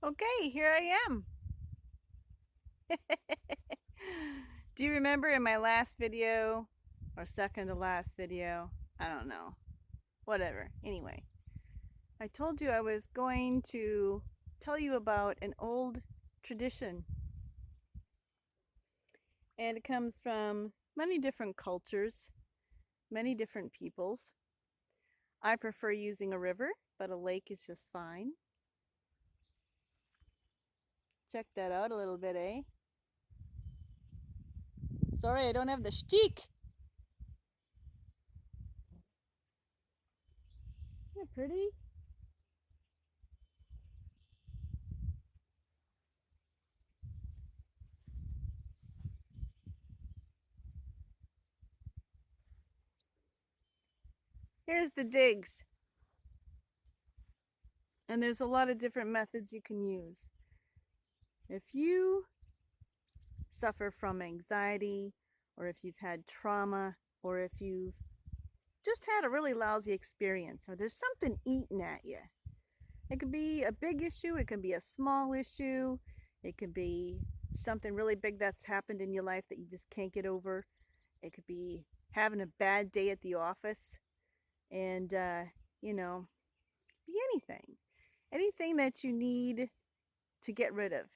Okay, here I am. Do you remember in my last video or second to last video? I don't know. Whatever. Anyway, I told you I was going to tell you about an old tradition, and it comes from many different cultures, many different peoples. I prefer using a river, but a lake is just fine. Check that out a little bit, eh? Sorry, I don't have the shtick. Isn't it pretty? Here's the digs. And there's a lot of different methods you can use. If you suffer from anxiety, or if you've had trauma, or if you've just had a really lousy experience, or there's something eating at you, it could be a big issue, it can be a small issue, it could be something really big that's happened in your life that you just can't get over. It could be having a bad day at the office, and you know, be anything. Anything that you need to get rid of.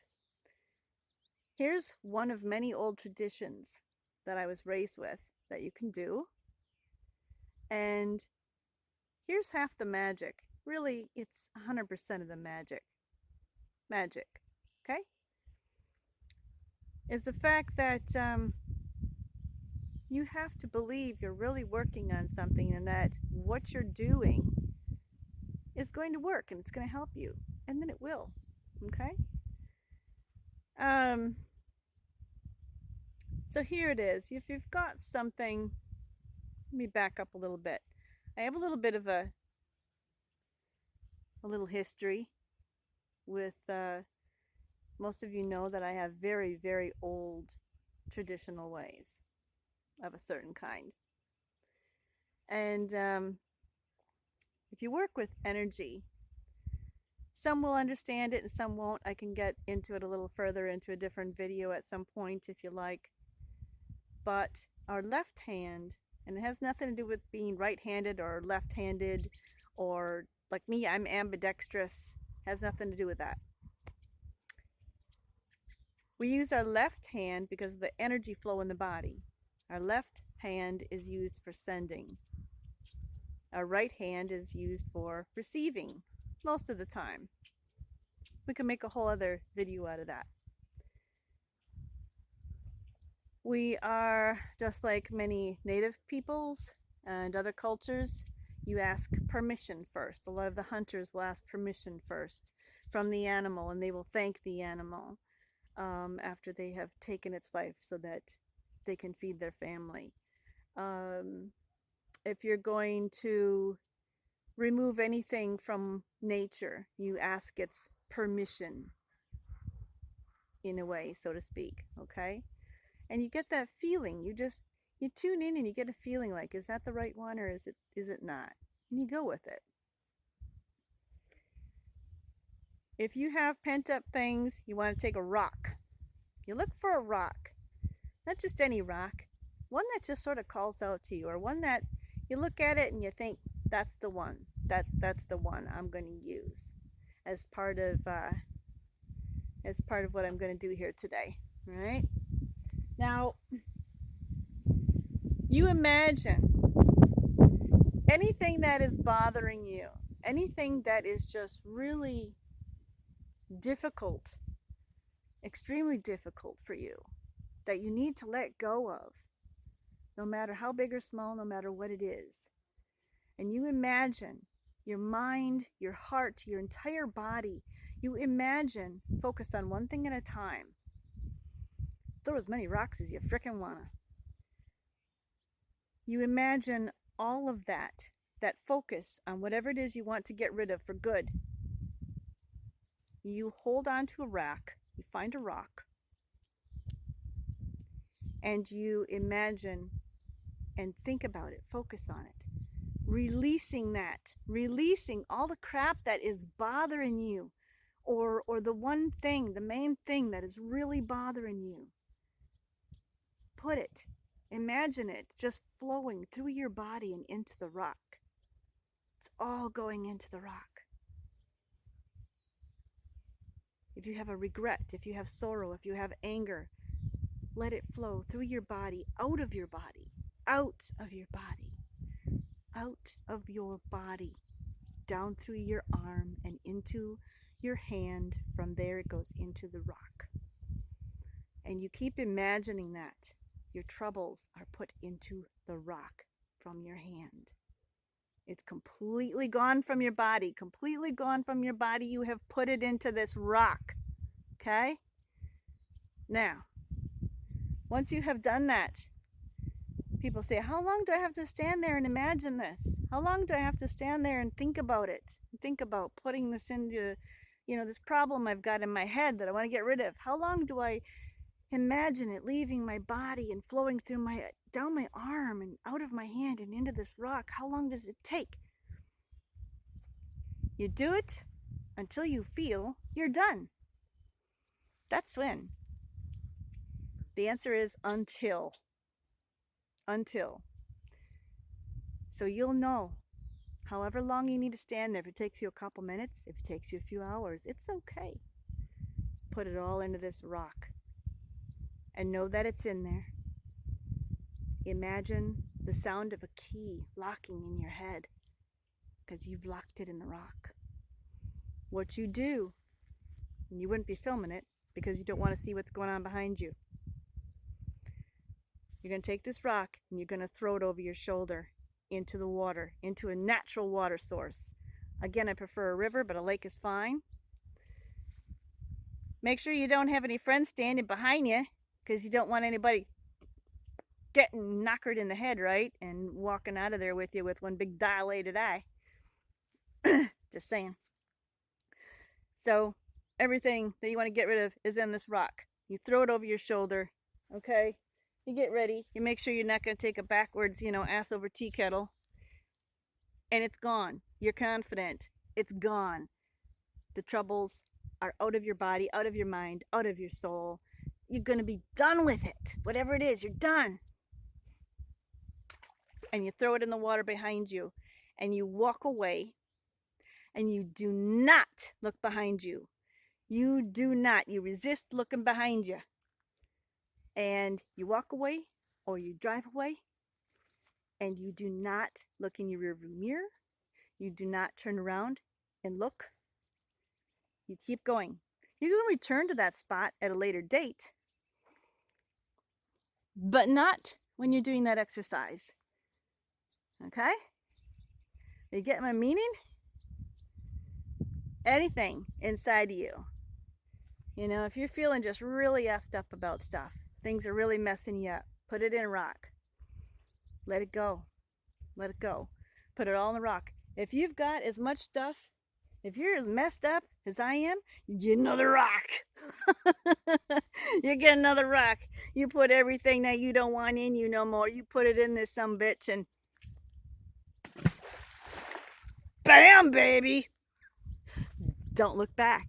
Here's one of many old traditions that I was raised with that you can do. And here's half the magic. Really, it's 100% of the magic. Magic, okay? Is the fact that you have to believe you're really working on something and that what you're doing is going to work and it's going to help you. And then it will, okay? Um, so here it is. If you've got something, let me back up a little bit. I have a little bit of a little history with most of you know that I have very, very old traditional ways of a certain kind. And if you work with energy, some will understand it and some won't. I can get into it a little further into a different video at some point if you like. But our left hand, and it has nothing to do with being right-handed or left-handed, or like me, I'm ambidextrous, has nothing to do with that. We use our left hand because of the energy flow in the body. Our left hand is used for sending. Our right hand is used for receiving most of the time. We can make a whole other video out of that. We are just like many native peoples and other cultures. You ask permission first. A lot of the hunters will ask permission first from the animal, and they will thank the animal after they have taken its life so that they can feed their family. If you're going to remove anything from nature, you ask its permission, in a way, so to speak, okay? And you get that feeling. You tune in and you get a feeling like, is that the right one or is it not? And you go with it. If you have pent up things, you want to take a rock. You look for a rock, not just any rock, one that just sort of calls out to you, or one that you look at it and you think, that's the one. That's the one I'm going to use as part of what I'm going to do here today. All right. Now, you imagine anything that is bothering you, anything that is just really difficult, extremely difficult for you, that you need to let go of, no matter how big or small, no matter what it is. And you imagine your mind, your heart, your entire body, you imagine, focus on one thing at a time. Throw as many rocks as you frickin' wanna. You imagine all of that focus on whatever it is you want to get rid of for good. You hold on to a rock, you find a rock, and you imagine and think about it, focus on it. Releasing all the crap that is bothering you, or the one thing, the main thing that is really bothering you. Put it, imagine it just flowing through your body and into the rock. It's all going into the rock. If you have a regret, if you have sorrow, if you have anger, let it flow through your body, out of your body, out of your body, out of your body, down through your arm and into your hand. From there it goes into the rock. And you keep imagining that your troubles are put into the rock from your hand. It's completely gone from your body, completely gone from your body. You have put it into this rock. Okay? Now, once you have done that, people say, how long do I have to stand there and imagine this? How long do I have to stand there and think about it? Think about putting this into, this problem I've got in my head that I want to get rid of. How long do I imagine it leaving my body and flowing through down my arm and out of my hand and into this rock? How long does it take? You do it until you feel you're done. That's when. The answer is until. Until. So you'll know, however long you need to stand there. If it takes you a couple minutes, if it takes you a few hours, it's okay. Put it all into this rock and know that it's in there. Imagine the sound of a key locking in your head because you've locked it in the rock. What you do, and you wouldn't be filming it because you don't want to see what's going on behind you. You're going to take this rock and you're going to throw it over your shoulder into the water, into a natural water source. Again, I prefer a river, but a lake is fine. Make sure you don't have any friends standing behind you because you don't want anybody getting knockered in the head, right? And walking out of there with you with one big dilated eye. Just saying. So everything that you want to get rid of is in this rock. You throw it over your shoulder, okay? You get ready. You make sure you're not going to take a backwards, ass over tea kettle. And it's gone. You're confident. It's gone. The troubles are out of your body, out of your mind, out of your soul. You're going to be done with it. Whatever it is, you're done. And you throw it in the water behind you. And you walk away. And you do not look behind you. You do not. You resist looking behind you. And you walk away or you drive away. And you do not look in your rearview mirror. You do not turn around and look. You keep going. You can return to that spot at a later date. But not when you're doing that exercise. Okay? Are you getting my meaning? Anything inside of you. If you're feeling just really effed up about stuff, things are really messing you up, put it in a rock. Let it go. Let it go. Put it all in the rock. If you've got as much stuff, if you're as messed up as I am, you get another rock. You get another rock. You put everything that you don't want in you no more. You put it in this sumbitch and bam, baby. Don't look back.